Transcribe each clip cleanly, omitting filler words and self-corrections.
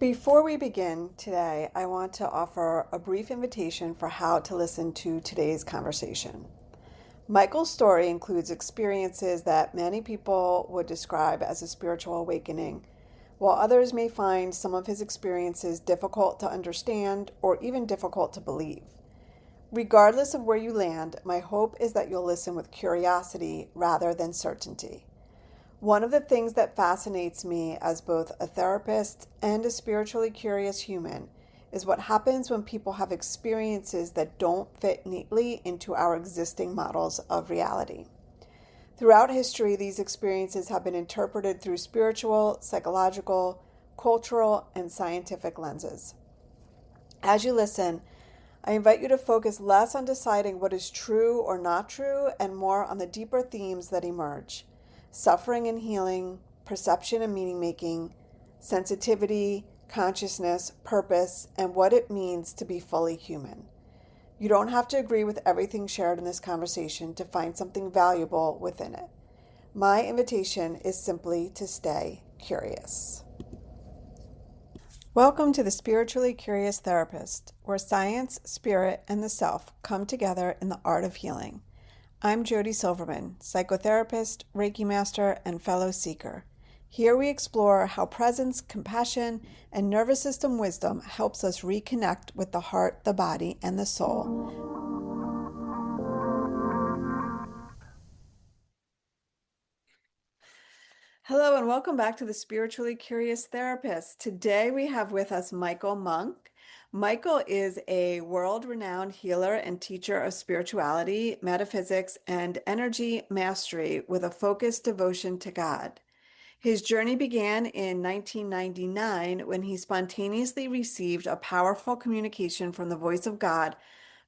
Before we begin today, I want to offer a brief invitation for how to listen to today's conversation. Michael's story includes experiences that many people would describe as a spiritual awakening, while others may find some of his experiences difficult to understand or even difficult to believe. Regardless of where you land, my hope is that you'll listen with curiosity rather than certainty. One of the things that fascinates me as both a therapist and a spiritually curious human is what happens when people have experiences that don't fit neatly into our existing models of reality. Throughout history, these experiences have been interpreted through spiritual, psychological, cultural, and scientific lenses. As you listen, I invite you to focus less on deciding what is true or not true and more on the deeper themes that emerge: suffering and healing, perception and meaning making, sensitivity, consciousness, purpose, and what it means to be fully human. You don't have to agree with everything shared in this conversation to find something valuable within it. My invitation is simply to stay curious. Welcome to the Spiritually Curious Therapist, where science, spirit, and the self come together in the art of healing. I'm Jody Silverman, psychotherapist, Reiki master, and fellow seeker. Here we explore how presence, compassion, and nervous system wisdom helps us reconnect with the heart, the body, and the soul. Hello and welcome back to the Spiritually Curious Therapist. Today we have with us Michael Monk. Michael is a world-renowned healer and teacher of spirituality, metaphysics, and energy mastery with a focused devotion to God. His journey began in 1999 when he spontaneously received a powerful communication from the voice of God,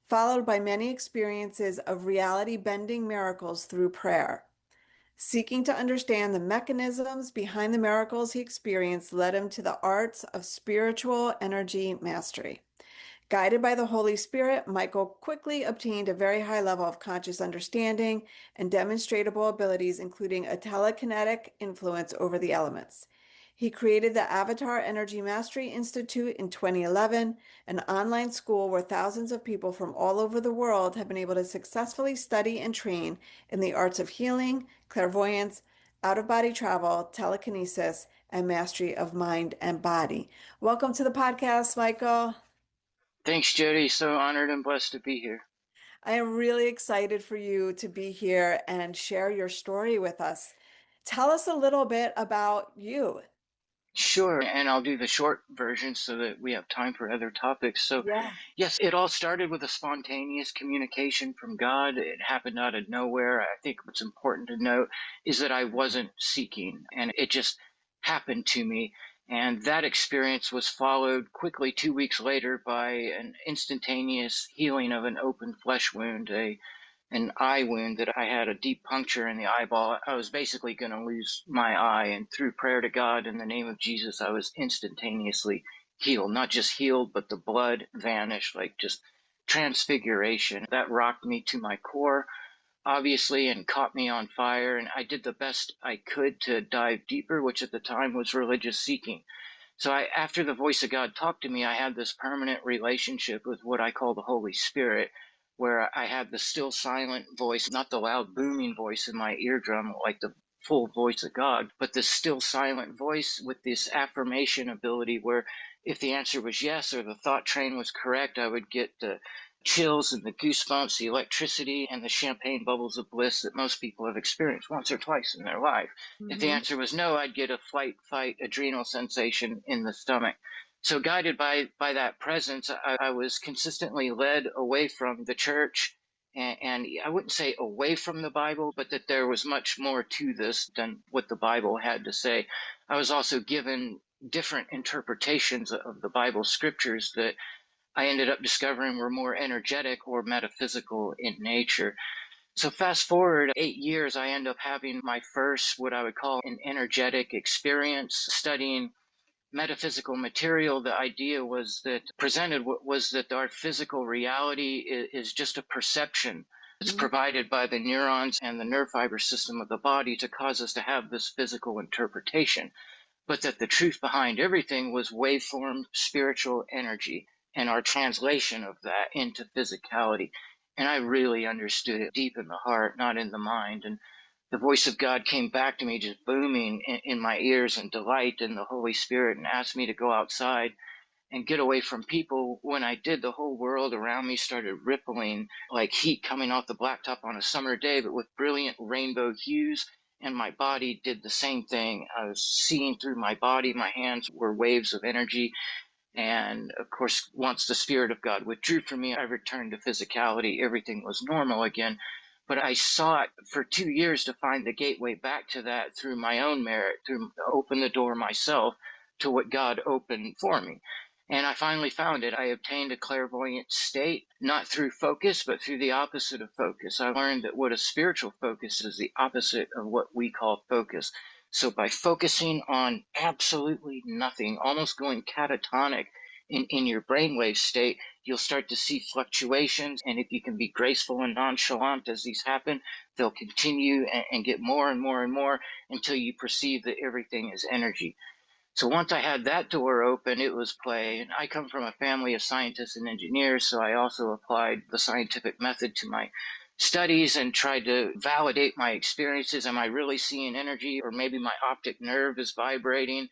followed by many experiences of reality-bending miracles through prayer. Seeking to understand the mechanisms behind the miracles he experienced led him to the arts of spiritual energy mastery. Guided by the Holy Spirit, Michael quickly obtained a very high level of conscious understanding and demonstrable abilities, including a telekinetic influence over the elements. He created the Avatar Energy Mastery Institute in 2011, an online school where thousands of people from all over the world have been able to successfully study and train in the arts of healing, clairvoyance, out-of-body travel, telekinesis, and mastery of mind and body. Welcome to the podcast, Michael. Thanks, Jody. So honored and blessed to be here. I am really excited for you to be here and share your story with us. Tell us a little bit about you. Sure, and I'll do the short version so that we have time for other topics. So, Yeah. yes, it all started with a spontaneous communication from God. It happened out of nowhere. I think what's important to note is that I wasn't seeking, and it just happened to me. And that experience was followed quickly 2 weeks later by an instantaneous healing of an open flesh wound, an eye wound that I had a deep puncture in the eyeball. I was basically going to lose my eye, and through prayer to God in the name of Jesus, I was instantaneously healed. Not just healed, but the blood vanished, like just transfiguration. That rocked me to my core, obviously, and caught me on fire. And I did the best I could to dive deeper, which at the time was religious seeking. So after the voice of God talked to me, I had this permanent relationship with what I call the Holy Spirit, where I had the still silent voice, not the loud booming voice in my eardrum like the full voice of God, but the still silent voice with this affirmation ability where if the answer was yes or the thought train was correct, I would get the chills and the goosebumps, the electricity, and the champagne bubbles of bliss that most people have experienced once or twice in their life. If the Mm-hmm. answer was no, I'd get a flight, fight, adrenal sensation in the stomach. So guided by that presence, I was consistently led away from the church, and I wouldn't say away from the Bible, but that there was much more to this than what the Bible had to say. I was also given different interpretations of the Bible scriptures that I ended up discovering were more energetic or metaphysical in nature. So fast forward 8 years, I end up having my first, what I would call an energetic experience studying metaphysical material. The idea was that presented was that our physical reality is just a perception. It's provided by the neurons and the nerve fiber system of the body to cause us to have this physical interpretation. but that the truth behind everything was waveform spiritual energy and our translation of that into physicality. And I really understood it deep in the heart, not in the mind. And the voice of God came back to me just booming in my ears in delight in the Holy Spirit and asked me to go outside and get away from people. When I did, the whole world around me started rippling like heat coming off the blacktop on a summer day, but with brilliant rainbow hues. And my body did the same thing. I was seeing through my body. My hands were waves of energy. And of course, once the Spirit of God withdrew from me, I returned to physicality. Everything was normal again. But I sought for 2 years to find the gateway back to that through my own merit, through open the door myself to what God opened for me. And I finally found it. I obtained a clairvoyant state, not through focus, but through the opposite of focus. I learned that what a spiritual focus is the opposite of what we call focus. So by focusing on absolutely nothing, almost going catatonic in your brainwave state, you'll start to see fluctuations. And if you can be graceful and nonchalant as these happen, they'll continue and get more and more and more until you perceive that everything is energy. So once I had that door open, it was play. And I come from a family of scientists and engineers, so I also applied the scientific method to my studies and tried to validate my experiences. Am I really seeing energy? Or maybe my optic nerve is vibrating.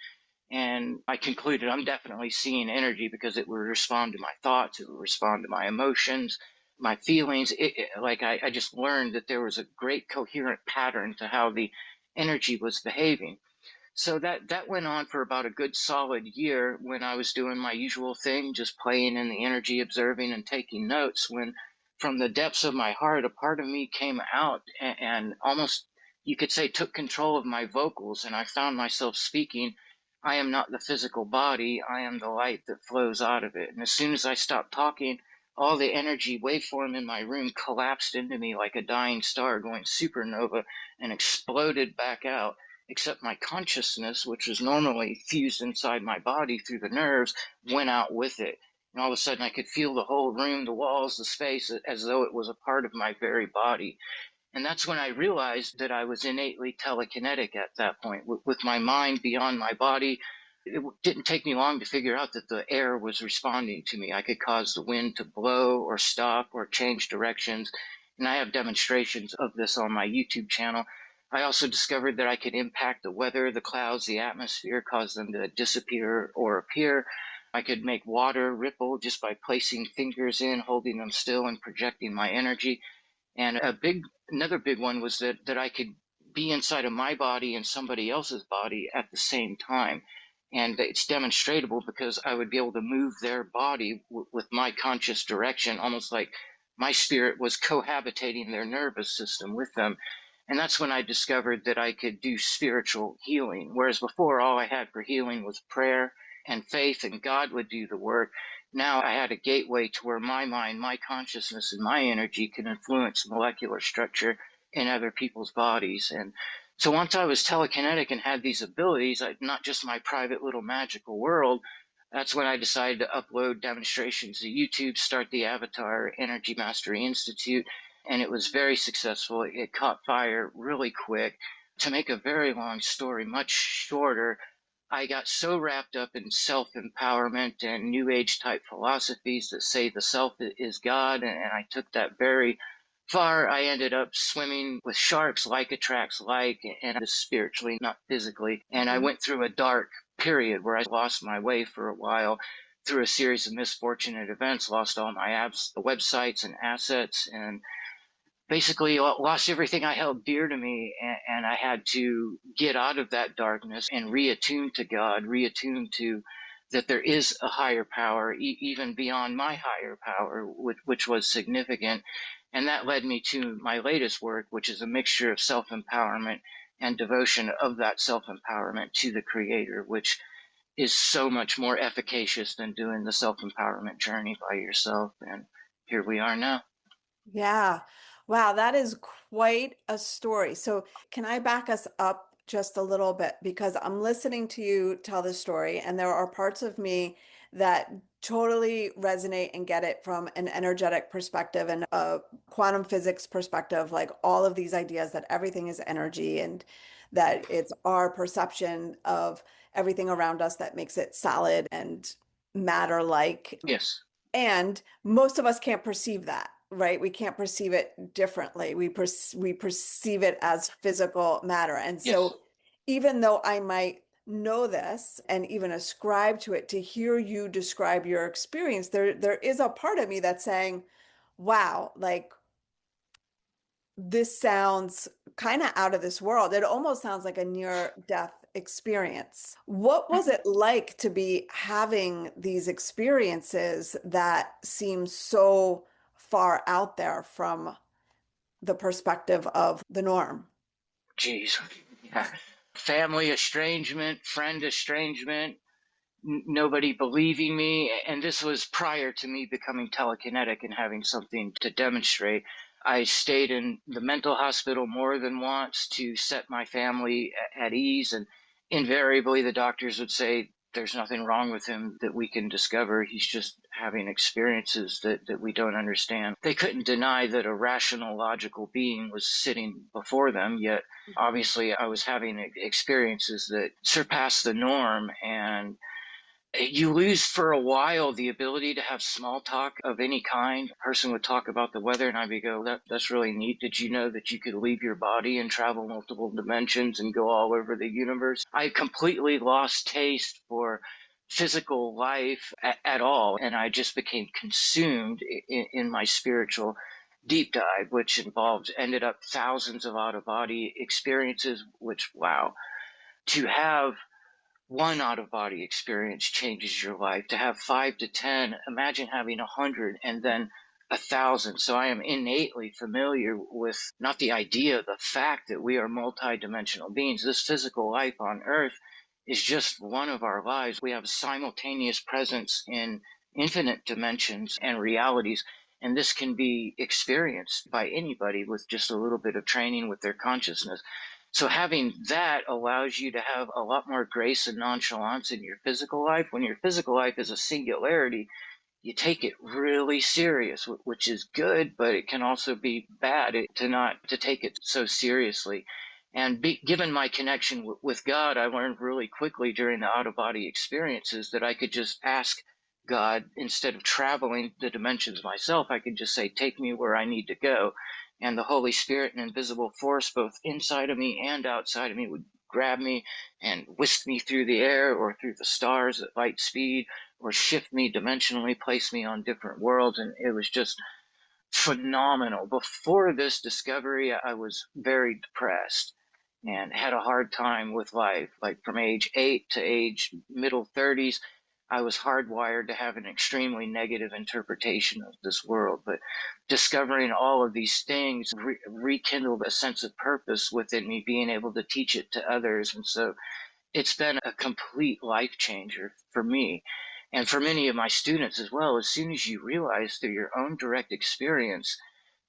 And I concluded I'm definitely seeing energy because it would respond to my thoughts, it would respond to my emotions, my feelings. I just learned that there was a great coherent pattern to how the energy was behaving. So that went on for about a good solid year when I was doing my usual thing, just playing in the energy, observing and taking notes, when from the depths of my heart, a part of me came out and almost, you could say, took control of my vocals. And I found myself speaking, I am not the physical body, I am the light that flows out of it. And as soon as I stopped talking, all the energy waveform in my room collapsed into me like a dying star going supernova and exploded back out, except my consciousness, which was normally fused inside my body through the nerves, went out with it. And all of a sudden, I could feel the whole room, the walls, the space, as though it was a part of my very body. And that's when I realized that I was innately telekinetic at that point, with my mind beyond my body. It didn't take me long to figure out that the air was responding to me. I could cause the wind to blow or stop or change directions. And I have demonstrations of this on my YouTube channel. I also discovered that I could impact the weather, the clouds, the atmosphere, cause them to disappear or appear. I could make water ripple just by placing fingers in, holding them still, and projecting my energy. And another big one was that I could be inside of my body and somebody else's body at the same time. And it's demonstratable because I would be able to move their body with my conscious direction, almost like my spirit was cohabitating their nervous system with them. And that's when I discovered that I could do spiritual healing. Whereas before, all I had for healing was prayer and faith, and God would do the work. Now I had a gateway to where my mind, my consciousness, and my energy can influence molecular structure in other people's bodies. And so once I was telekinetic and had these abilities, not just my private little magical world, that's when I decided to upload demonstrations to YouTube, start the Avatar Energy Mastery Institute, and it was very successful. It caught fire really quick. To make a very long story much shorter, I got so wrapped up in self empowerment and new age type philosophies that say the self is God, and I took that very far. I ended up swimming with sharks, like attracts like, and just spiritually, not physically. And I Mhm. went through a dark period where I lost my way for a while through a series of misfortunate events, lost all my apps, the websites and assets, and basically lost everything I held dear to me. And I had to get out of that darkness and reattune to God, reattune to that there is a higher power, even beyond my higher power, which was significant. And that led me to my latest work, which is a mixture of self-empowerment and devotion of that self-empowerment to the Creator, which is so much more efficacious than doing the self-empowerment journey by yourself. And here we are now. Yeah. Wow, that is quite a story. So, can I back us up just a little bit? Because I'm listening to you tell this story, and there are parts of me that totally resonate and get it from an energetic perspective and a quantum physics perspective, like all of these ideas that everything is energy and that it's our perception of everything around us that makes it solid and matter-like. Yes. And most of us can't perceive that, right? We can't perceive it differently. We perceive it as physical matter. And Yes. so even though I might know this and even ascribe to it, to hear you describe your experience, there is a part of me that's saying, wow, like this sounds kind of out of this world. It almost sounds like a near death experience. What was it like to be having these experiences that seem so far out there from the perspective of the norm? Jeez. Yeah. Family estrangement, friend estrangement, nobody believing me. And this was prior to me becoming telekinetic and having something to demonstrate. I stayed in the mental hospital more than once to set my family at ease. And invariably, the doctors would say, there's nothing wrong with him that we can discover. He's just having experiences that we don't understand. They couldn't deny that a rational, logical being was sitting before them, yet obviously I was having experiences that surpassed the norm, and you lose for a while the ability to have small talk of any kind. A person would talk about the weather, and I'd be go, that's really neat. Did you know that you could leave your body and travel multiple dimensions and go all over the universe? I completely lost taste for physical life at all, and I just became consumed in my spiritual deep dive, which ended up thousands of out of body experiences, which, wow, to have one out of body experience changes your life. To have 5 to 10, imagine having 100 and then 1,000. So I am innately familiar with not the idea, the fact that we are multidimensional beings. This physical life on earth is just one of our lives. We have a simultaneous presence in infinite dimensions and realities. And this can be experienced by anybody with just a little bit of training with their consciousness. So having that allows you to have a lot more grace and nonchalance in your physical life. When your physical life is a singularity, you take it really serious, which is good, but it can also be bad to not to take it so seriously. And given my connection with God, I learned really quickly during the out of body experiences that I could just ask God instead of traveling the dimensions myself. I could just say, "Take me where I need to go," and the Holy Spirit and invisible force, both inside of me and outside of me, would grab me and whisk me through the air or through the stars at light speed, or shift me dimensionally, place me on different worlds. And it was just phenomenal. Before this discovery, I was very depressed and had a hard time with life. Like from age 8 to age middle 30s, I was hardwired to have an extremely negative interpretation of this world. But discovering all of these things rekindled a sense of purpose within me, being able to teach it to others. And so it's been a complete life changer for me and for many of my students as well. As soon as you realize through your own direct experience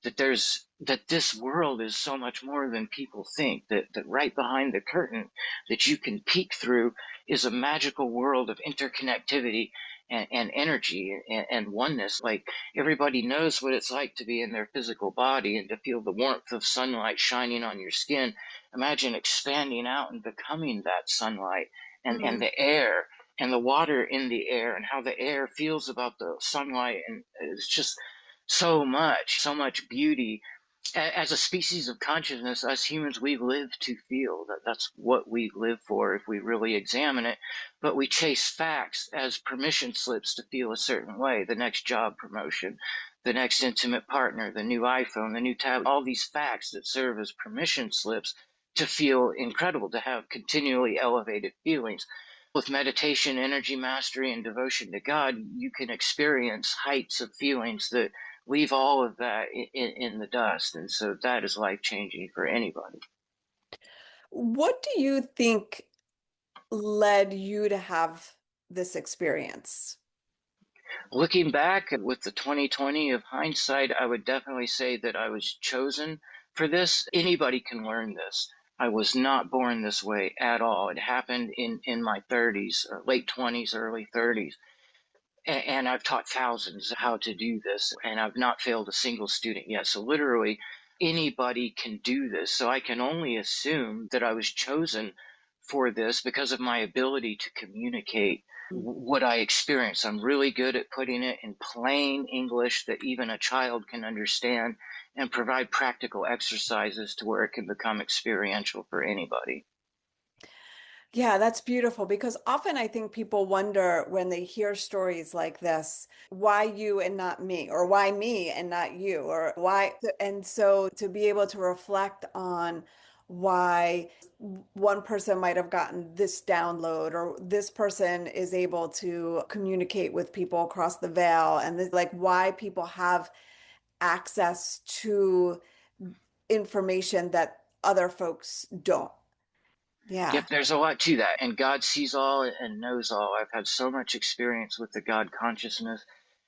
that this world is so much more than people think, that right behind the curtain that you can peek through is a magical world of interconnectivity and energy and oneness. Like, everybody knows what it's like to be in their physical body and to feel the warmth of sunlight shining on your skin. Imagine expanding out and becoming that sunlight, and Mm. the air and the water in the air and how the air feels about the sunlight. And it's just so much beauty. As a species of consciousness, us humans, we live to feel. That's what we live for if we really examine it. But we chase facts as permission slips to feel a certain way. The next job promotion, the next intimate partner, the new iPhone, the new tablet, all these facts that serve as permission slips to feel incredible, to have continually elevated feelings. With meditation, energy mastery, and devotion to God, you can experience heights of feelings that leave all of that in the dust. And so that is life changing for anybody. What do you think led you to have this experience? Looking back with the 2020 of hindsight, I would definitely say that I was chosen for this. Anybody can learn this. I was not born this way at all. It happened in my 30s, or late 20s, early 30s. And I've taught thousands how to do this, and I've not failed a single student yet. So literally anybody can do this. So I can only assume that I was chosen for this because of my ability to communicate what I experience. I'm really good at putting it in plain English that even a child can understand and provide practical exercises to where it can become experiential for anybody. Yeah, that's beautiful because often I think people wonder when they hear stories like this, why you and not me, or why me and not you, or why. And so to be able to reflect on why one person might have gotten this download, or this person is able to communicate with people across the veil, and this, like why people have access to information that other folks don't. Yeah. Yep, there's a lot to that. And God sees all and knows all. I've had so much experience with the God consciousness.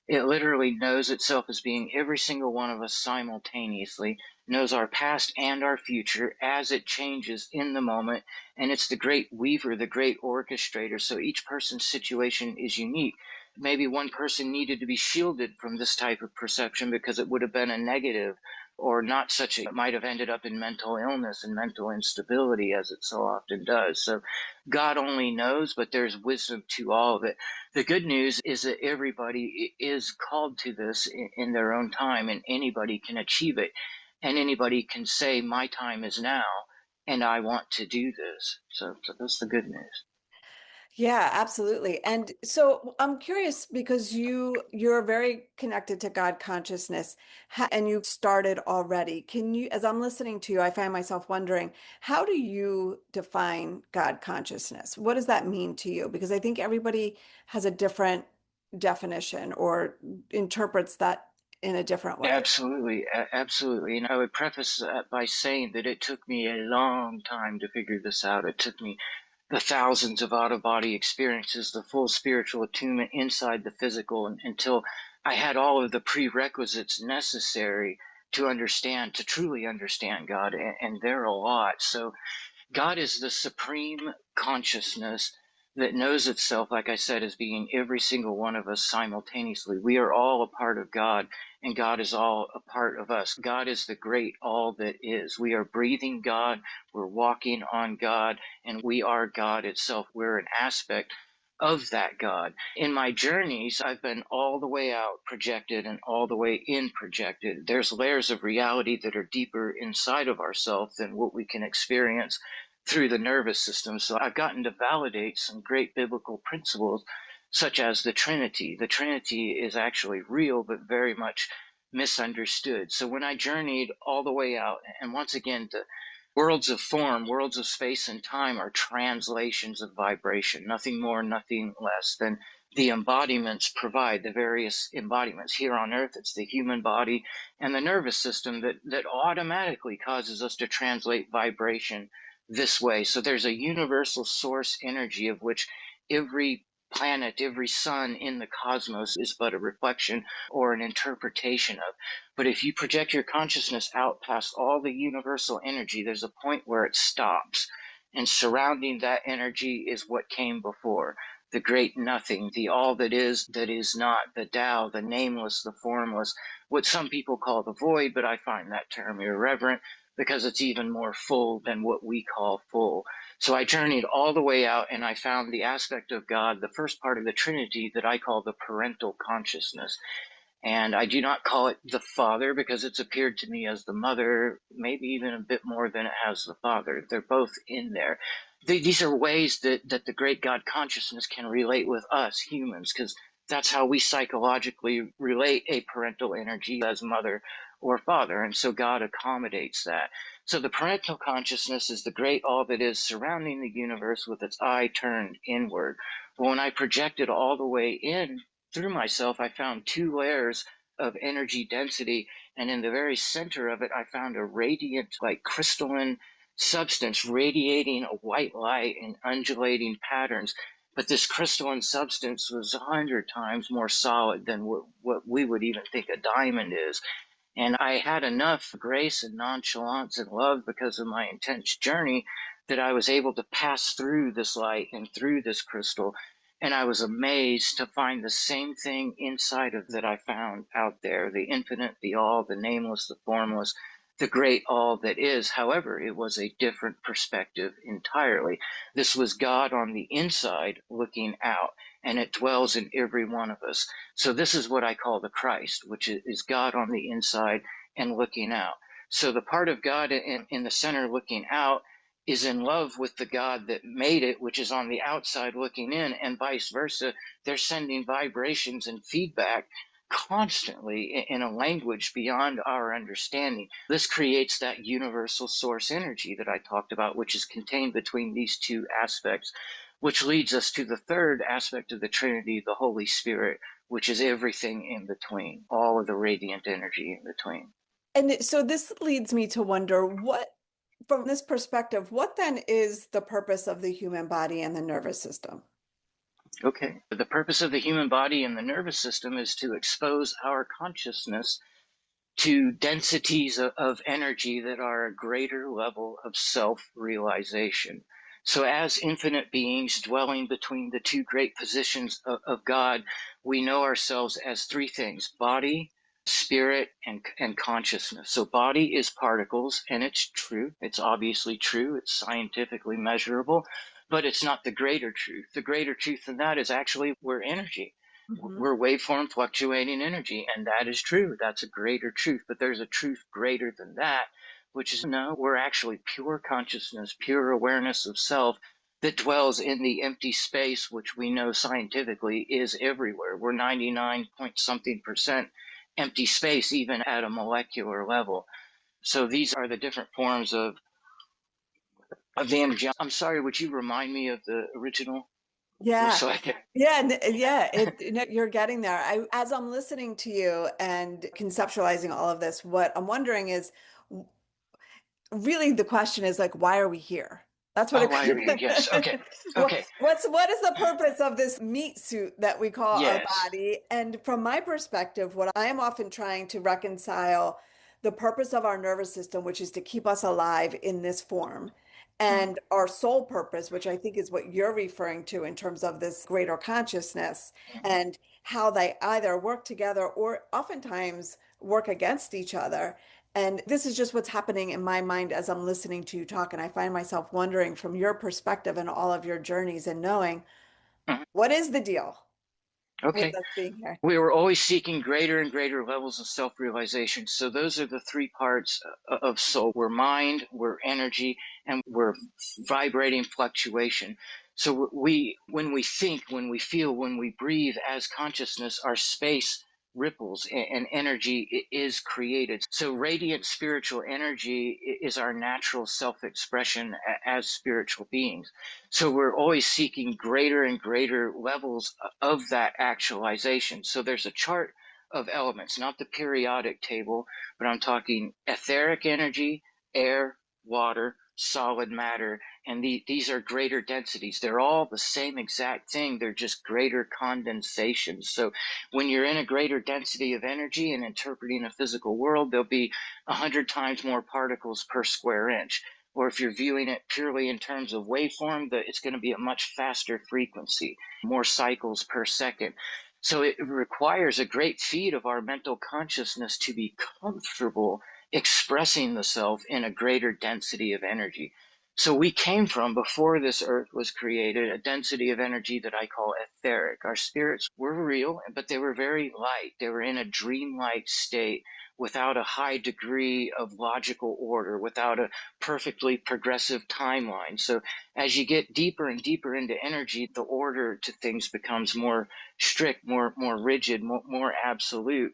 It literally knows itself as being every single one of us simultaneously, knows our past and our future as it changes in the moment. And it's the great weaver, the great orchestrator. So each person's situation is unique. Maybe one person needed to be shielded from this type of perception because it would have been a negative or not such a, it might have ended up in mental illness and mental instability as it so often does. So God only knows, but there's wisdom to all of it. The good news is that everybody is called to this in their own time, and anybody can achieve it. And anybody can say, my time is now, and I want to do this. So that's the good news. Yeah, absolutely. And so I'm curious because you're very connected to God consciousness and you started already. Can you, as I'm listening to you, I find myself wondering, how do you define God consciousness? What does that mean to you? Because I think everybody has a different definition or interprets that in a different way. Absolutely, absolutely. And I would preface that by saying that it took me a long time to figure this out. It took me the thousands of out of body experiences, the full spiritual attunement inside the physical until I had all of the prerequisites necessary to understand, to truly understand God. And there are a lot. So God is the supreme consciousness that knows itself, like I said, as being every single one of us simultaneously. We are all a part of God, and God is all a part of us. God is the great all that is. We are breathing God, we're walking on God, and we are God itself. We're an aspect of that God. In my journeys, I've been all the way out projected and all the way in projected. There's layers of reality that are deeper inside of ourselves than what we can experience through the nervous system. So I've gotten to validate some great biblical principles, such as the Trinity. The Trinity is actually real, but very much misunderstood. So when I journeyed all the way out, and once again, the worlds of form, worlds of space and time are translations of vibration, nothing more, nothing less than the embodiments provide, the various embodiments. Here on Earth, it's the human body and the nervous system that automatically causes us to translate vibration this way. So there's a universal source energy of which every planet, every sun in the cosmos is but a reflection or an interpretation of. But if you project your consciousness out past all the universal energy, there's a point where it stops. And surrounding that energy is what came before. The great nothing, the all that is not, the Tao, the nameless, the formless, what some people call the void, but I find that term irreverent because it's even more full than what we call full. So I journeyed all the way out and I found the aspect of God, the first part of the Trinity that I call the parental consciousness. And I do not call it the Father because it's appeared to me as the Mother, maybe even a bit more than it has the Father. They're both in there. These are ways that the great God consciousness can relate with us humans because that's how we psychologically relate a parental energy as mother or father. And so God accommodates that. So the parental consciousness is the great all that is surrounding the universe with its eye turned inward. But when I projected all the way in through myself, I found two layers of energy density. And in the very center of it, I found a radiant, like crystalline substance radiating a white light in undulating patterns. But this crystalline substance was 100 times more solid than what we would even think a diamond is. And I had enough grace and nonchalance and love because of my intense journey that I was able to pass through this light and through this crystal. And I was amazed to find the same thing inside of that I found out there, the infinite, the all, the nameless, the formless, the great all that is. However, it was a different perspective entirely. This was God on the inside looking out, and it dwells in every one of us. So this is what I call the Christ, which is God on the inside and looking out. So the part of God in the center looking out is in love with the God that made it, which is on the outside looking in, and vice versa. They're sending vibrations and feedback constantly in a language beyond our understanding. This creates that universal source energy that I talked about, which is contained between these two aspects, which leads us to the third aspect of the Trinity, the Holy Spirit, which is everything in between, all of the radiant energy in between. And so this leads me to wonder what, from this perspective, what then is the purpose of the human body and the nervous system? Okay. The purpose of the human body and the nervous system is to expose our consciousness to densities of energy that are a greater level of self-realization. So as infinite beings dwelling between the two great positions of God, we know ourselves as three things: body, spirit, and consciousness. So body is particles, and it's true. It's obviously true. It's scientifically measurable, but it's not the greater truth. The greater truth than that is actually we're energy. Hmm. We're waveform fluctuating energy, and that is true. That's a greater truth. But there's a truth greater than that, which is no, we're actually pure consciousness, pure awareness of self that dwells in the empty space, which we know scientifically is everywhere. We're 99 point something percent empty space, even at a molecular level. So these are the different forms of the energy. I'm sorry, would you remind me of the original? Yeah. So I can. Yeah, yeah, you're getting there. As I'm listening to you and conceptualizing all of this, what I'm wondering is really the question is like, why are we here? That's what Oh, why are you? Yes. Okay. it Okay. what is the purpose of this meat suit that we call our Yes. body? And from my perspective, what I am often trying to reconcile the purpose of our nervous system, which is to keep us alive in this form, Mhm. and our soul purpose, which I think is what you're referring to in terms of this greater consciousness, Mhm. and how they either work together or oftentimes work against each other. And this is just what's happening in my mind as I'm listening to you talk. And I find myself wondering from your perspective and all of your journeys and knowing Mhm. what is the deal with Okay. us being here? We were always seeking greater and greater levels of self-realization. So those are the three parts of soul. We're mind, we're energy, and we're vibrating fluctuation. So when we think, when we feel, when we breathe as consciousness, our space ripples and energy is created. So radiant spiritual energy is our natural self-expression as spiritual beings. So we're always seeking greater and greater levels of that actualization. So there's a chart of elements, not the periodic table, but I'm talking etheric energy, air, water, solid matter, and these are greater densities. They're all the same exact thing. They're just greater condensations. So when you're in a greater density of energy and interpreting a physical world, there'll be 100 times more particles per square inch. Or if you're viewing it purely in terms of waveform, it's going to be a much faster frequency, more cycles per second. So it requires a great feat of our mental consciousness to be comfortable expressing the self in a greater density of energy. So we came from, before this earth was created, a density of energy that I call etheric. Our spirits were real, but they were very light. They were in a dreamlike state without a high degree of logical order, without a perfectly progressive timeline. So as you get deeper and deeper into energy, the order to things becomes more strict, more rigid, more absolute.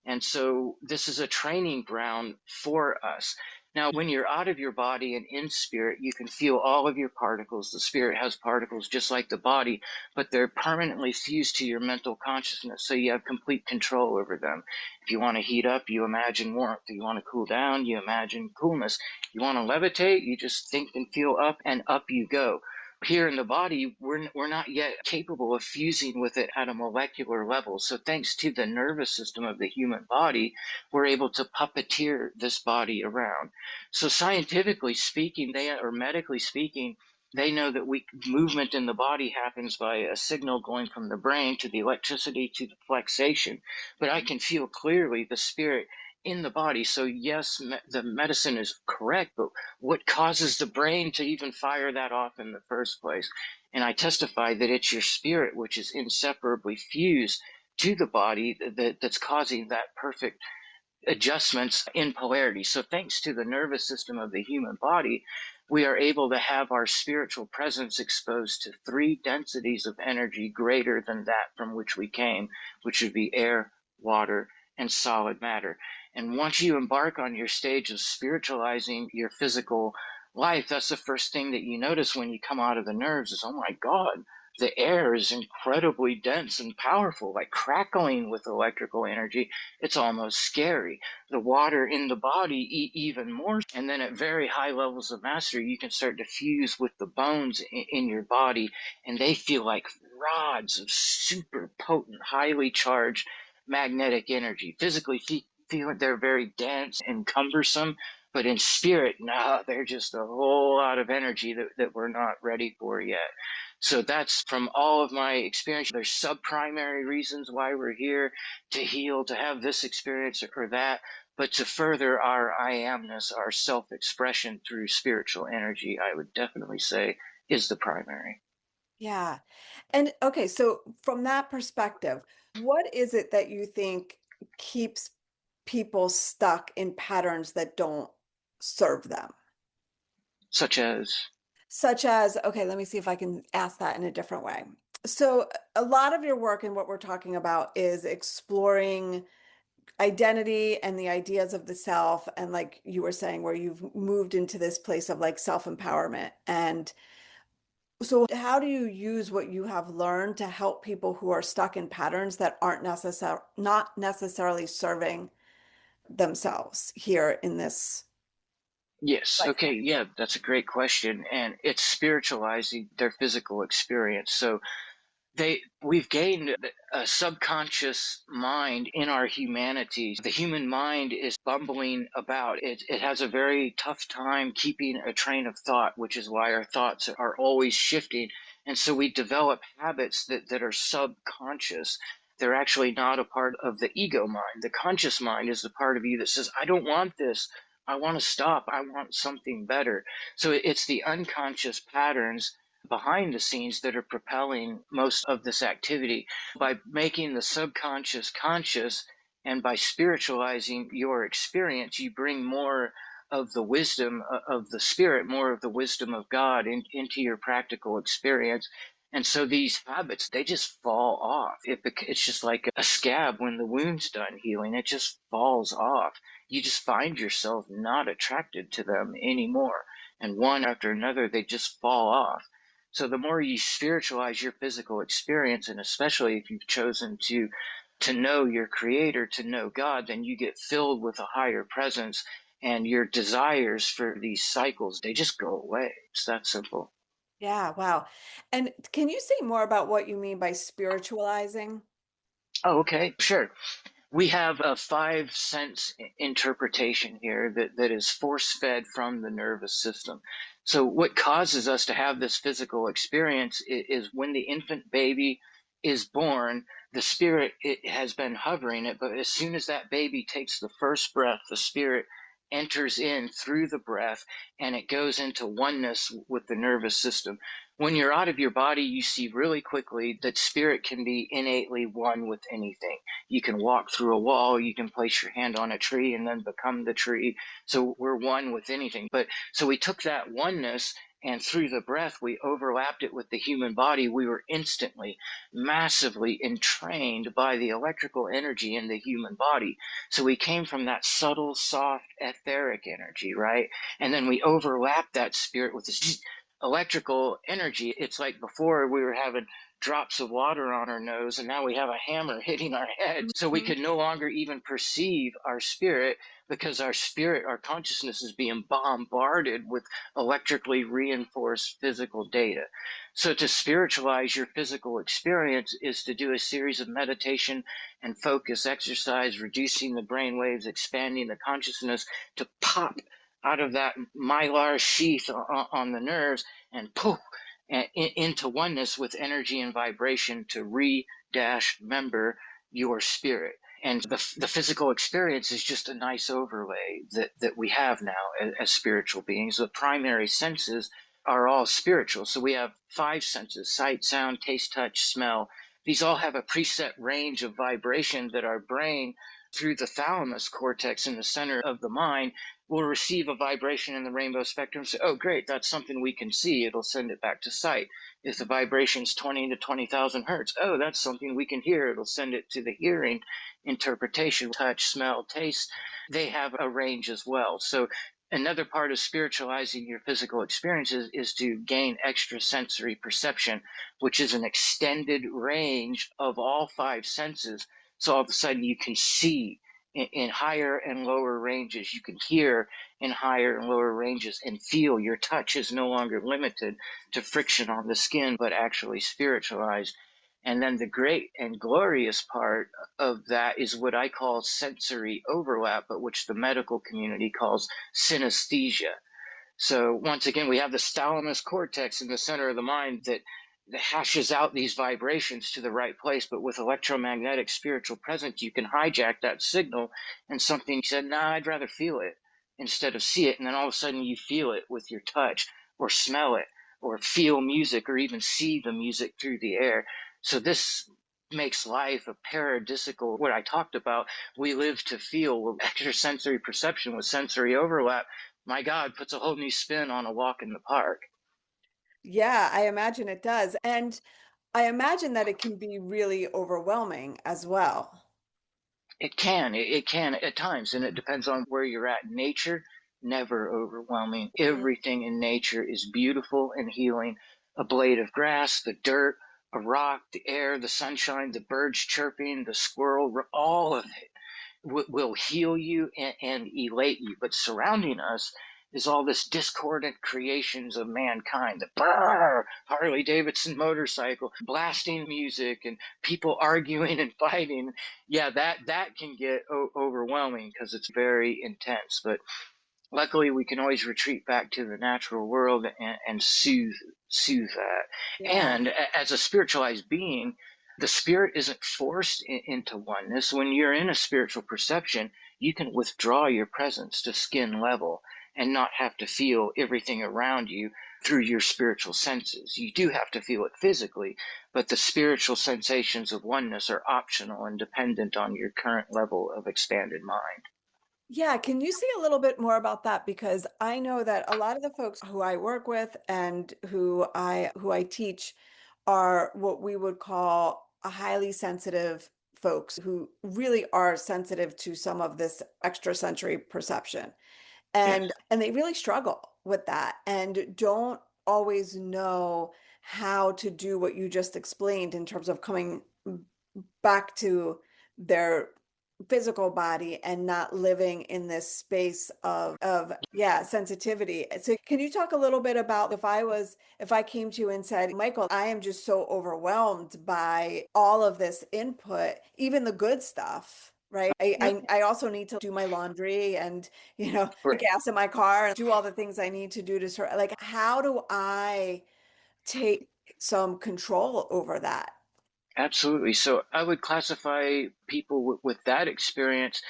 And so this is a training ground for us. Now, when you're out of your body and in spirit, you can feel all of your particles. The spirit has particles just like the body, but they're permanently fused to your mental consciousness. So you have complete control over them. If you want to heat up, you imagine warmth. If you want to cool down, you imagine coolness. You want to levitate, you just think and feel up, and up you go. Here in the body, we're not yet capable of fusing with it at a molecular level. So thanks to the nervous system of the human body, we're able to puppeteer this body around. So scientifically speaking, or medically speaking, they know that movement in the body happens by a signal going from the brain to the electricity to the flexation. But I can feel clearly the spirit in the body. So yes, the medicine is correct, but what causes the brain to even fire that off in the first place? And I testify that it's your spirit, which is inseparably fused to the body, that's causing that perfect adjustments in polarity. So thanks to the nervous system of the human body, we are able to have our spiritual presence exposed to three densities of energy greater than that from which we came, which would be air, water, and solid matter. And once you embark on your stage of spiritualizing your physical life, that's the first thing that you notice when you come out of the nerves is, oh my God, the air is incredibly dense and powerful, like crackling with electrical energy. It's almost scary. The water in the body even more. And then at very high levels of mastery, you can start to fuse with the bones in your body, and they feel like rods of super potent, highly charged magnetic energy. Physically, feel they're very dense and cumbersome, but in spirit, no, they're just a whole lot of energy that we're not ready for yet. So that's from all of my experience. There's sub-primary reasons why we're here: to heal, to have this experience or that, but to further our I amness, our self-expression through spiritual energy, I would definitely say is the primary. Yeah. And okay, so from that perspective, what is it that you think keeps people stuck in patterns that don't serve them? Such as, Such as, okay, let me see if I can ask that in a different way. So, a lot of your work and what we're talking about is exploring identity and the ideas of the self. And like you were saying, where you've moved into this place of like self-empowerment. And so, how do you use what you have learned to help people who are stuck in patterns that aren't not necessarily serving themselves here in this yes, okay, lifetime? yeah, that's a great question. And it's spiritualizing their physical experience. So we've gained a subconscious mind in our humanity. The human mind is bumbling about. It has a very tough time keeping a train of thought, which is why our thoughts are always shifting. And so we develop habits that are subconscious. They're actually not a part of the ego mind. The conscious mind is the part of you that says, I don't want this. I want to stop. I want something better. So it's the unconscious patterns behind the scenes that are propelling most of this activity. By making the subconscious conscious and by spiritualizing your experience, you bring more of the wisdom of the spirit, more of the wisdom of God into your practical experience. And so these habits, they just fall off. It's just like a scab when the wound's done healing, it just falls off. You just find yourself not attracted to them anymore. And one after another, they just fall off. So the more you spiritualize your physical experience, and especially if you've chosen to know your creator, to know God, then you get filled with a higher presence, and your desires for these cycles, they just go away. It's that simple. Yeah, wow. And can you say more about what you mean by spiritualizing? Oh, okay, sure. We have a five sense interpretation here that is force fed from the nervous system. So, what causes us to have this physical experience is when the infant baby is born, the spirit, it has been hovering it, but as soon as that baby takes the first breath, the spirit enters in through the breath and it goes into oneness with the nervous system. When you're out of your body, you see really quickly that spirit can be innately one with anything. You can walk through a wall, you can place your hand on a tree and then become the tree. So we're one with anything. But so we took that oneness and through the breath, we overlapped it with the human body. We were instantly, massively entrained by the electrical energy in the human body. So we came from that subtle, soft, etheric energy, right? And then we overlapped that spirit with this electrical energy. It's like before we were having drops of water on our nose, and now we have a hammer hitting our head. So we Mhm. could no longer even perceive our spirit because our spirit, our consciousness is being bombarded with electrically reinforced physical data. So to spiritualize your physical experience is to do a series of meditation and focus exercise, reducing the brain waves, expanding the consciousness to pop out of that mylar sheath on the nerves and poof, into oneness with energy and vibration to re-member your spirit. And the physical experience is just a nice overlay that we have now as spiritual beings. The primary senses are all spiritual. So we have five senses: sight, sound, taste, touch, smell. These all have a preset range of vibration that our brain, through the thalamus cortex in the center of the mind, will receive a vibration in the rainbow spectrum. Say, oh, great, that's something we can see. It'll send it back to sight. If the vibration's 20 to 20,000 hertz, oh, that's something we can hear. It'll send it to the hearing interpretation. Touch, smell, taste, they have a range as well. So another part of spiritualizing your physical experiences is to gain extrasensory perception, which is an extended range of all five senses. So all of a sudden you can see in higher and lower ranges. You can hear in higher and lower ranges and feel. Your touch is no longer limited to friction on the skin, but actually spiritualized. And then the great and glorious part of that is what I call sensory overlap, but which the medical community calls synesthesia. So once again, we have the thalamus cortex in the center of the mind that hashes out these vibrations to the right place. But with electromagnetic spiritual presence, you can hijack that signal, and something said, nah, I'd rather feel it instead of see it. And then all of a sudden you feel it with your touch, or smell it, or feel music, or even see the music through the air. So this makes life a paradisical, what I talked about. We live to feel. Extrasensory perception with sensory overlap, my God, puts a whole new spin on a walk in the park. Yeah, I imagine it does. And I imagine that it can be really overwhelming as well. It can at times, and it depends on where you're at. Nature, never overwhelming. Mhm. Everything in nature is beautiful and healing. A blade of grass, the dirt, a rock, the air, the sunshine, the birds chirping, the squirrel, all of it will heal you and elate you. But surrounding us is all this discordant creations of mankind. The brrr, Harley Davidson motorcycle, blasting music, and people arguing and fighting. Yeah, that can get overwhelming because it's very intense. But luckily, we can always retreat back to the natural world and soothe that. Yeah. And as a spiritualized being, the spirit isn't forced into oneness. When you're in a spiritual perception, you can withdraw your presence to skin level and not have to feel everything around you through your spiritual senses. You do have to feel it physically, but the spiritual sensations of oneness are optional and dependent on your current level of expanded mind. Yeah, can you say a little bit more about that? Because I know that a lot of the folks who I work with and who I teach are what we would call a highly sensitive folks who really are sensitive to some of this extrasensory perception. Yes. And they really struggle with that and don't always know how to do what you just explained in terms of coming back to their physical body and not living in this space of yeah, sensitivity. So can you talk a little bit about if I came to you and said, Michael, I am just so overwhelmed by all of this input, even the good stuff, right? Yep. I also need to do my laundry and, put Right. gas in my car and do all the things I need to do to sort like, how do I take some control over that? Absolutely. So I would classify people with that experience,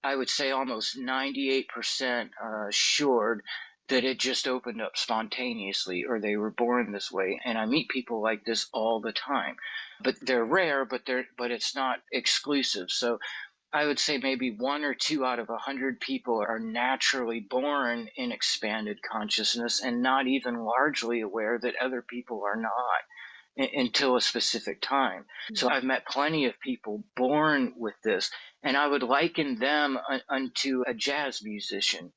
I would say almost 98% are assured that it just opened up spontaneously or they were born this way. And I meet people like this all the time. But they're rare, but it's not exclusive. So I would say maybe one or two out of 100 people are naturally born in expanded consciousness and not even largely aware that other people are not until a specific time. So I've met plenty of people born with this, and I would liken them unto a jazz musician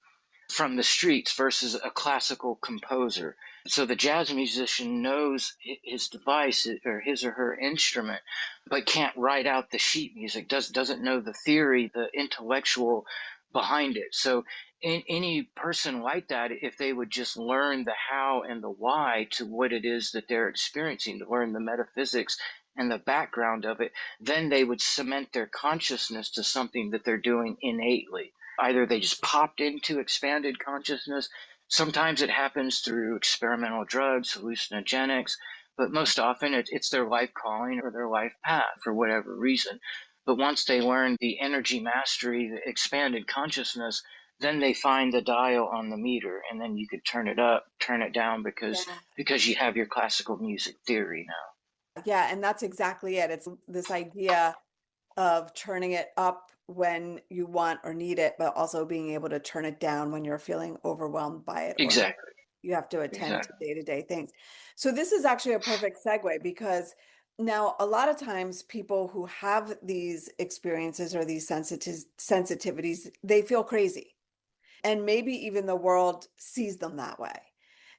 from the streets versus a classical composer. So the jazz musician knows his device or his or her instrument, but can't write out the sheet music, doesn't know the theory, the intellectual behind it. So any person like that, if they would just learn the how and the why to what it is that they're experiencing, to learn the metaphysics and the background of it, then they would cement their consciousness to something that they're doing innately. Either they just popped into expanded consciousness. Sometimes it happens through experimental drugs, hallucinogenics, but most often it's their life calling or their life path for whatever reason. But once they learn the energy mastery, the expanded consciousness, then they find the dial on the meter, and then you could turn it up, turn it down, because you have your classical music theory now. Yeah, and that's exactly it. It's this idea of turning it up when you want or need it, but also being able to turn it down when you're feeling overwhelmed by it or Exactly. you have to attend to Exactly. day-to-day things. So this is actually a perfect segue because now a lot of times people who have these experiences or these sensitivities, they feel crazy. And maybe even the world sees them that way.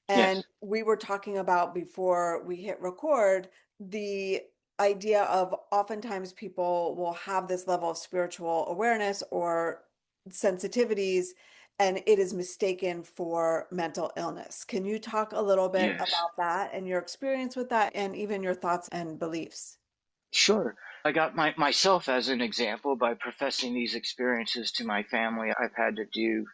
And Yes. we were talking about before we hit record the idea of oftentimes people will have this level of spiritual awareness or sensitivities, and it is mistaken for mental illness. Can you talk a little bit Yes. about that and your experience with that, and even your thoughts and beliefs? Sure. I got myself as an example by professing these experiences to my family. I've had to do,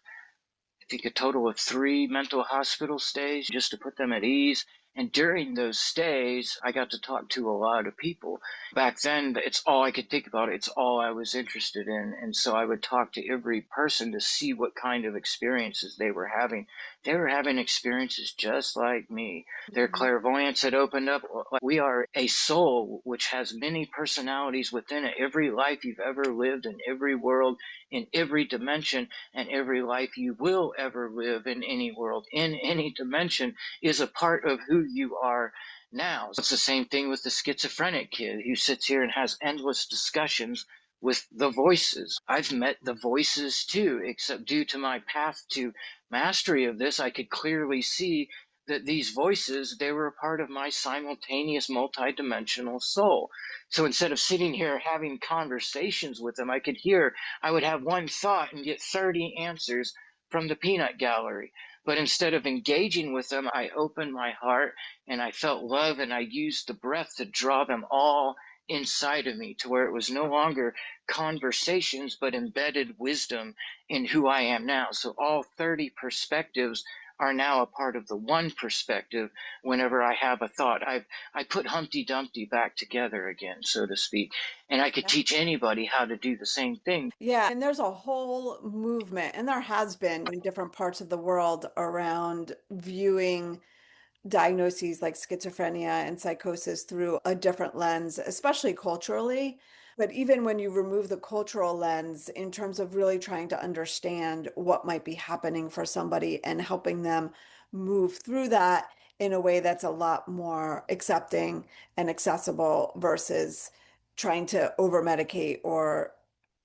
I think, a total of 3 mental hospital stays just to put them at ease. And during those stays, I got to talk to a lot of people. Back then, it's all I could think about. It's all I was interested in. And so I would talk to every person to see what kind of experiences they were having. They were having experiences just like me. Their Mhm. clairvoyance had opened up. We are a soul which has many personalities within it. Every life you've ever lived in every world, in every dimension, and every life you will ever live in any world, in any dimension, is a part of who you are now. It's the same thing with the schizophrenic kid who sits here and has endless discussions with the voices. I've met the voices too, except due to my path to mastery of this, I could clearly see that these voices, they were a part of my simultaneous multidimensional soul. So instead of sitting here having conversations with them, I would have one thought and get 30 answers from the peanut gallery. But instead of engaging with them, I opened my heart and I felt love, and I used the breath to draw them all inside of me to where it was no longer conversations, but embedded wisdom in who I am now. So all 30 perspectives are now a part of the one perspective. Whenever I have a thought, I put Humpty Dumpty back together again, so to speak. And I could teach anybody how to do the same thing. Yeah, and there's a whole movement, and there has been in different parts of the world around viewing diagnoses like schizophrenia and psychosis through a different lens, especially culturally. But even when you remove the cultural lens, in terms of really trying to understand what might be happening for somebody and helping them move through that in a way that's a lot more accepting and accessible versus trying to over medicate or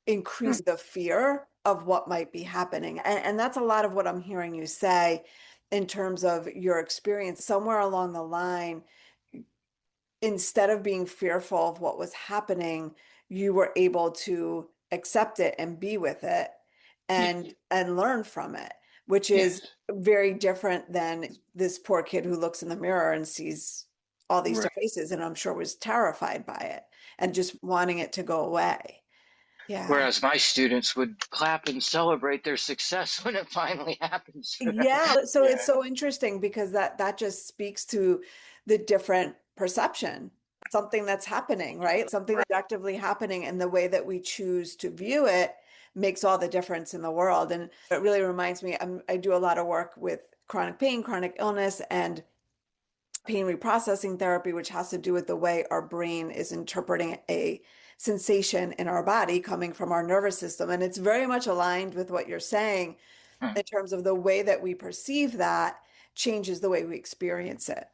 increase the fear of what might be happening. And that's a lot of what I'm hearing you say in terms of your experience. Somewhere along the line, instead of being fearful of what was happening, you were able to accept it and be with it Yes, and learn from it, which is yes, very different than this poor kid who looks in the mirror and sees all these right. different faces and I'm sure was terrified by it and just wanting it to go away. Yeah. Whereas my students would clap and celebrate their success when it finally happens. Yeah, so it's Yeah, so interesting because that just speaks to the different perception, something that's happening, right? Something right. that's actively happening, and the way that we choose to view it makes all the difference in the world. And it really reminds me, I do a lot of work with chronic pain, chronic illness, and pain reprocessing therapy, which has to do with the way our brain is interpreting a sensation in our body coming from our nervous system. And it's very much aligned with what you're saying Hmm. in terms of the way that we perceive that changes the way we experience it.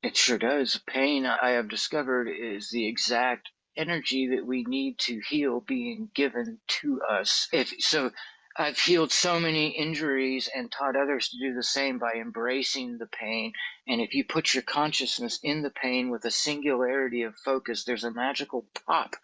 It sure does. Pain, I have discovered, is the exact energy that we need to heal being given to us. If so, I've healed so many injuries and taught others to do the same by embracing the pain. And if you put your consciousness in the pain with a singularity of focus, there's a magical pop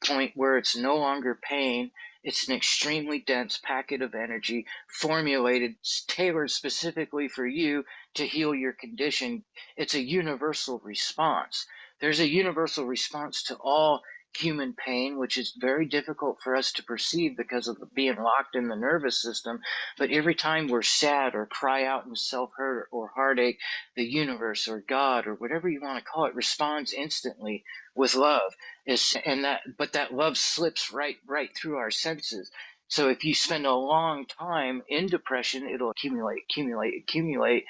point where it's no longer pain. It's an extremely dense packet of energy formulated, tailored specifically for you to heal your condition. It's a universal response. There's a universal response to all human pain, which is very difficult for us to perceive because of being locked in the nervous system. But every time we're sad or cry out in self-hurt or heartache, the universe or God or whatever you want to call it responds instantly with love. But that love slips right through our senses. So if you spend a long time in depression, it'll accumulate.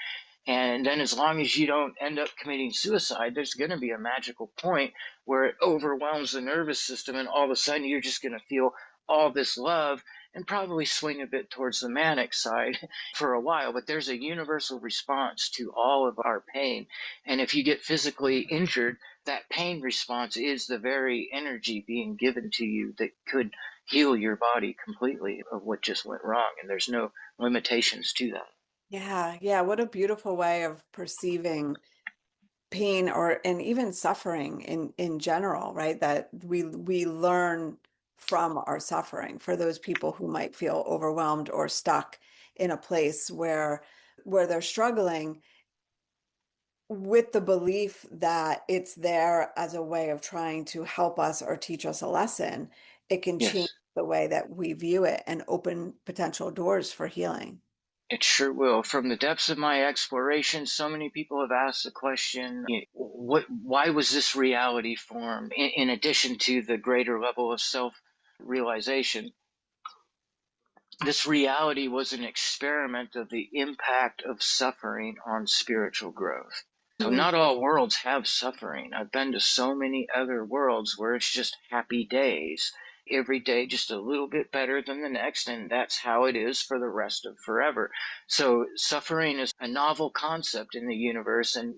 And then as long as you don't end up committing suicide, there's going to be a magical point where it overwhelms the nervous system, and all of a sudden you're just going to feel all this love and probably swing a bit towards the manic side for a while. But there's a universal response to all of our pain. And if you get physically injured, that pain response is the very energy being given to you that could heal your body completely of what just went wrong. And there's no limitations to that. Yeah, yeah, what a beautiful way of perceiving pain or and even suffering in general, right? That we learn from our suffering for those people who might feel overwhelmed or stuck in a place where they're struggling with the belief that it's there as a way of trying to help us or teach us a lesson. It can change Yes. the way that we view it and open potential doors for healing. It sure will. From the depths of my exploration, so many people have asked the question, why was this reality formed? In addition to the greater level of self-realization, this reality was an experiment of the impact of suffering on spiritual growth. So Mm. not all worlds have suffering. I've been to so many other worlds where it's just happy days. Every day just a little bit better than the next, and that's how it is for the rest of forever. So suffering is a novel concept in the universe, and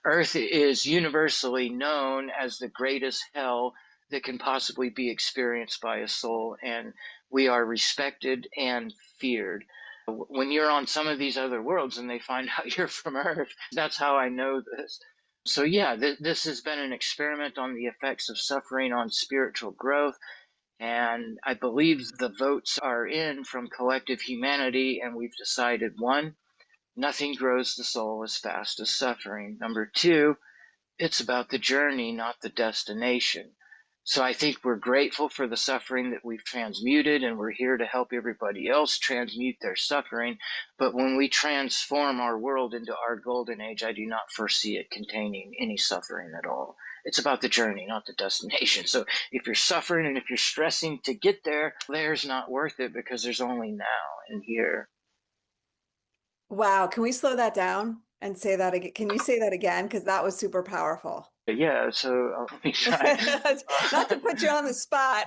Earth is universally known as the greatest hell that can possibly be experienced by a soul, and we are respected and feared. When you're on some of these other worlds and they find out you're from Earth, that's how I know this. So, yeah, this has been an experiment on the effects of suffering on spiritual growth. And I believe the votes are in from collective humanity, and we've decided one, nothing grows the soul as fast as suffering. Number two, it's about the journey, not the destination. So I think we're grateful for the suffering that we've transmuted, and we're here to help everybody else transmute their suffering. But when we transform our world into our golden age, I do not foresee it containing any suffering at all. It's about the journey, not the destination. So if you're suffering and if you're stressing to get there, there's not worth it because there's only now and here. Wow, can we slow that down and say that again? Can you say that again? Because that was super powerful. But yeah, so let me try. Not to put you on the spot.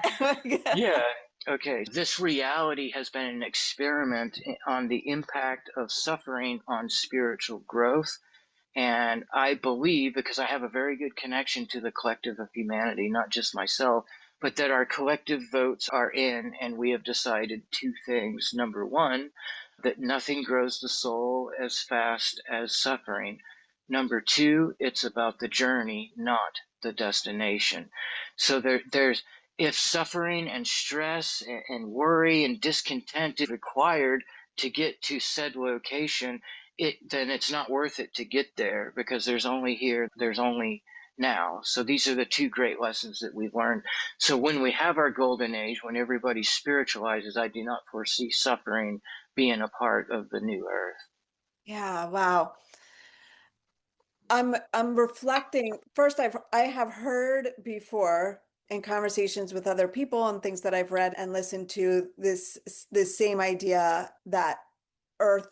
Yeah. Okay. This reality has been an experiment on the impact of suffering on spiritual growth. And I believe, because I have a very good connection to the collective of humanity, not just myself, but that our collective votes are in, and we have decided two things. Number one, that nothing grows the soul as fast as suffering. Number two, it's about the journey, not the destination. So there's if suffering and stress and worry and discontent is required to get to said location, then it's not worth it to get there because there's only here, there's only now. So these are the two great lessons that we've learned. So when we have our golden age, when everybody spiritualizes, I do not foresee suffering being a part of the new earth. Yeah, wow. I'm reflecting. First, I have heard before in conversations with other people and things that I've read and listened to this same idea that Earth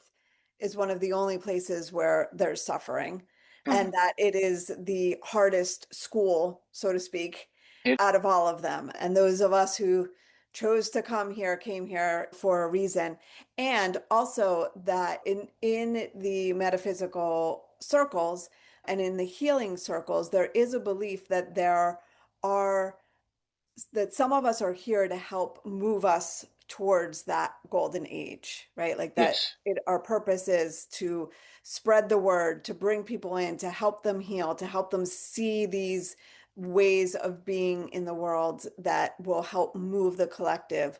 is one of the only places where there's suffering, and Mhm. that it is the hardest school, so to speak, It out of all of them. And those of us who chose to come here came here for a reason. And also that in the metaphysical circles and in the healing circles, there is a belief that there are that some of us are here to help move us towards that golden age, right? Like that yes. our purpose is to spread the word, to bring people in, to help them heal, to help them see these ways of being in the world that will help move the collective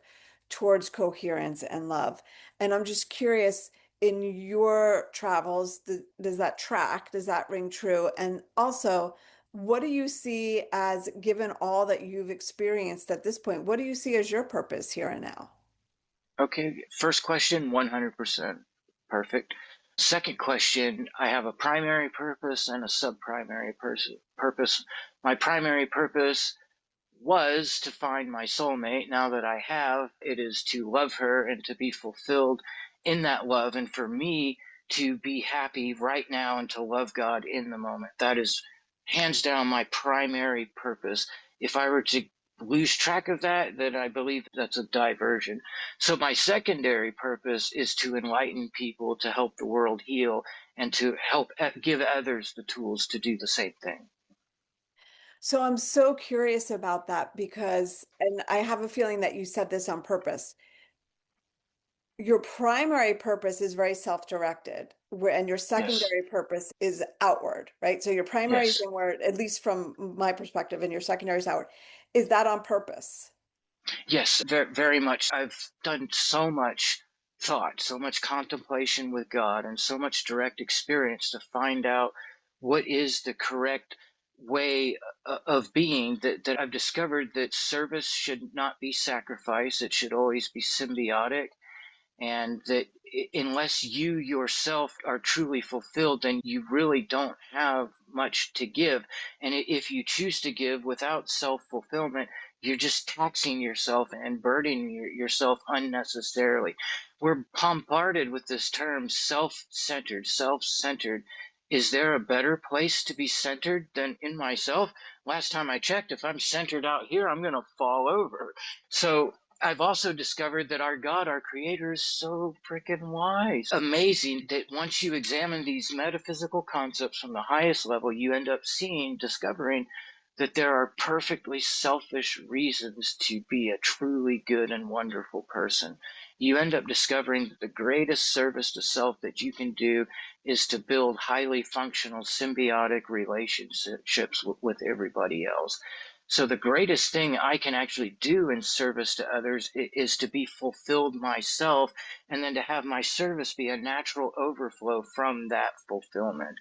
towards coherence and love. And I'm just curious, in your travels, does that track? Does that ring true? And also, What do you see as, given all that you've experienced at this point, what do you see as your purpose here and now? Okay, first question, 100%. Perfect. Second question, I have a primary purpose and a sub-primary purpose. My primary purpose was to find my soulmate. Now that I have, it is to love her and to be fulfilled in that love. And for me to be happy right now and to love God in the moment. That is hands down my primary purpose. If I were to lose track of that, then I believe that's a diversion. So my secondary purpose is to enlighten people, to help the world heal, and to help give others the tools to do the same thing. So I'm so curious about that because, and I have a feeling that you said this on purpose. Your primary purpose is very self-directed, and your Yes. secondary purpose is outward, right? So your primary is Yes. inward, at least from my perspective, and your secondary is outward. Is that on purpose? Yes, very, very much. I've done so much thought, so much contemplation with God, and so much direct experience to find out what is the correct way of being that I've discovered that service should not be sacrifice. It should always be symbiotic, and that unless you yourself are truly fulfilled, then you really don't have much to give. And if you choose to give without self fulfillment, you're just taxing yourself and burdening yourself unnecessarily. We're bombarded with this term self centered, self centered. Is there a better place to be centered than in myself? Last time I checked, if I'm centered out here, I'm going to fall over. So I've also discovered that our God, our Creator, is so freaking wise. Amazing that once you examine these metaphysical concepts from the highest level, you end up discovering that there are perfectly selfish reasons to be a truly good and wonderful person. You end up discovering that the greatest service to self that you can do is to build highly functional symbiotic relationships with everybody else. So the greatest thing I can actually do in service to others is to be fulfilled myself, and then to have my service be a natural overflow from that fulfillment.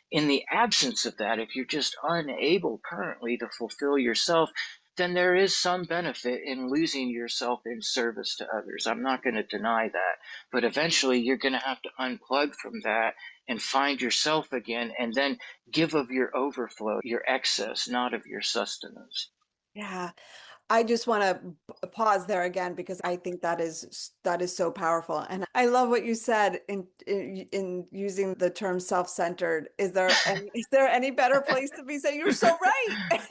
In the absence of that, if you're just unable currently to fulfill yourself, then there is some benefit in losing yourself in service to others. I'm not going to deny that. But eventually, you're going to have to unplug from that and find yourself again, and then give of your overflow, your excess, not of your sustenance. Yeah. I just want to pause there again because I think that is so powerful. And I love what you said in using the term self-centered. Is there any better place to be saying you're so right?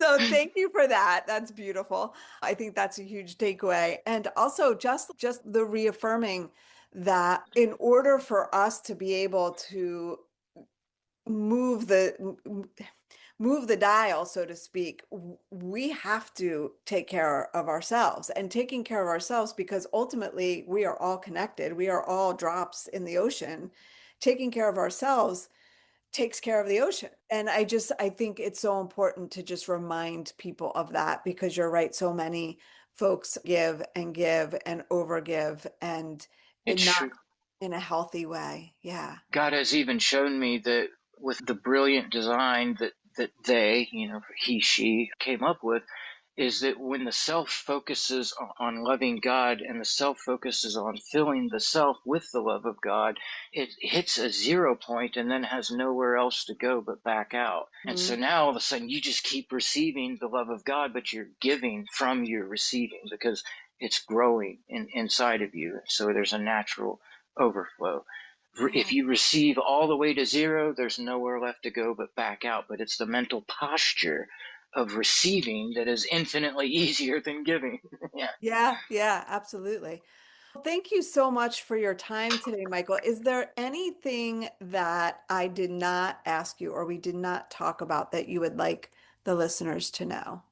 So thank you for that. That's beautiful. I think that's a huge takeaway. And also just the reaffirming that in order for us to be able to move the move the dial, so to speak, we have to take care of ourselves and taking care of ourselves because ultimately we are all connected. We are all drops in the ocean. Taking care of ourselves takes care of the ocean. And I think it's so important to just remind people of that because you're right. So many folks give and overgive and It's not true. in a healthy way. Yeah. God has even shown me that with the brilliant design that they, he, she came up with, is that when the self focuses on loving God and the self focuses on filling the self with the love of God, it hits a zero point and then has nowhere else to go but back out. And so Mhm. now all of a sudden you just keep receiving the love of God, but you're giving from your receiving because it's growing inside of you. So there's a natural overflow. If Yeah. you receive all the way to zero, there's nowhere left to go but back out. But it's the mental posture of receiving that is infinitely easier than giving. Yeah. Yeah, yeah, absolutely. Well, thank you so much for your time today, Michael. Is there anything that I did not ask you or we did not talk about that you would like the listeners to know?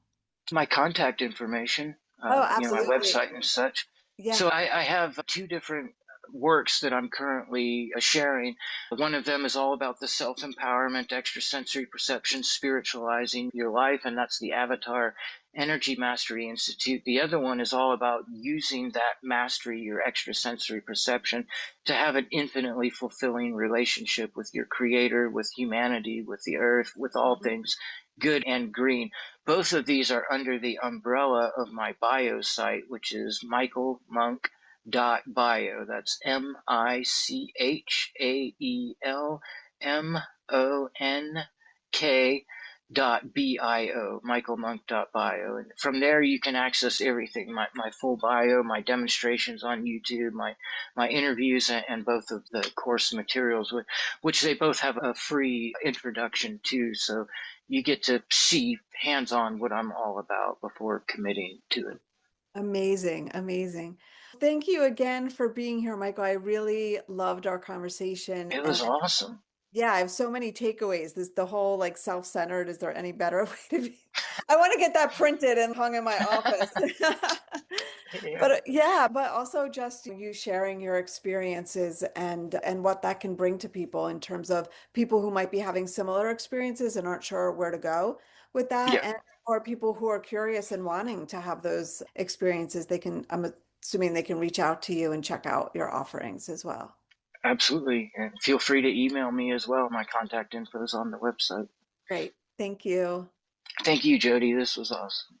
My contact information, Oh, my absolutely. website and such. Yeah. So I have two different works that I'm currently sharing. One of them is all about the self empowerment, extrasensory perception, spiritualizing your life, and that's the Avatar Energy Mastery Institute. The other one is all about using that mastery, your extrasensory perception, to have an infinitely fulfilling relationship with your creator, with humanity, with the earth, with all things good and green. Both of these are under the umbrella of my bio site, which is michaelmonk.bio. That's MICHAELMONK .bio, michaelmonk.bio. And from there you can access everything, my full bio, my demonstrations on YouTube, my interviews, and both of the course materials, which they both have a free introduction to. So you get to see hands-on what I'm all about before committing to it. Amazing, amazing. Thank you again for being here, Michael. I really loved our conversation. It And was awesome. yeah, I have so many takeaways. This the whole like self-centered. Is there any better way to be? I want to get that printed and hung in my office. Yeah. But yeah, but also just you sharing your experiences and what that can bring to people in terms of people who might be having similar experiences and aren't sure where to go with that, Yeah, and or people who are curious and wanting to have those experiences. They can, I'm assuming they can reach out to you and check out your offerings as well. absolutely. And feel free to email me as well. My contact info is on the website. Great. Thank you. Thank you, Jody. This was awesome.